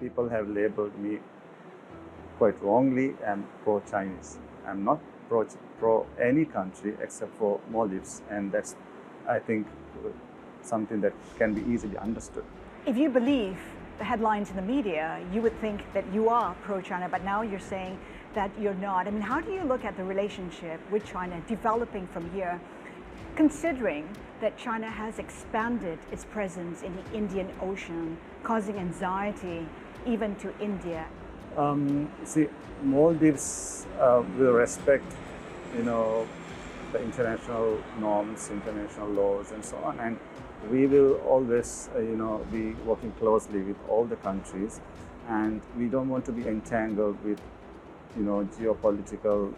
people have labeled me quite wrongly. I'm pro-Chinese. I'm not pro any country except for Maldives, and that's, I think, something that can be easily understood. If you believe the headlines in the media, you would think that you are pro-China, but now you're saying that you're not. I mean, how do you look at the relationship with China developing from here, considering that China has expanded its presence in the Indian Ocean, causing anxiety even to India? See, Maldives will respect, the international norms, international laws, and so on. And we will always, be working closely with all the countries, and we don't want to be entangled with, geopolitical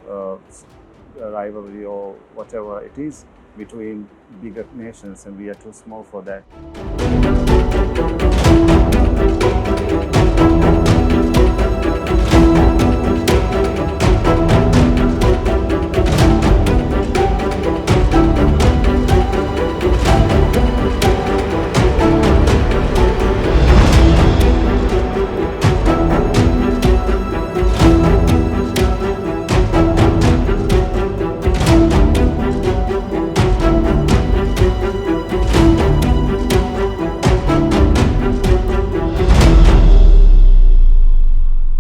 rivalry or whatever it is between bigger nations, and we are too small for that.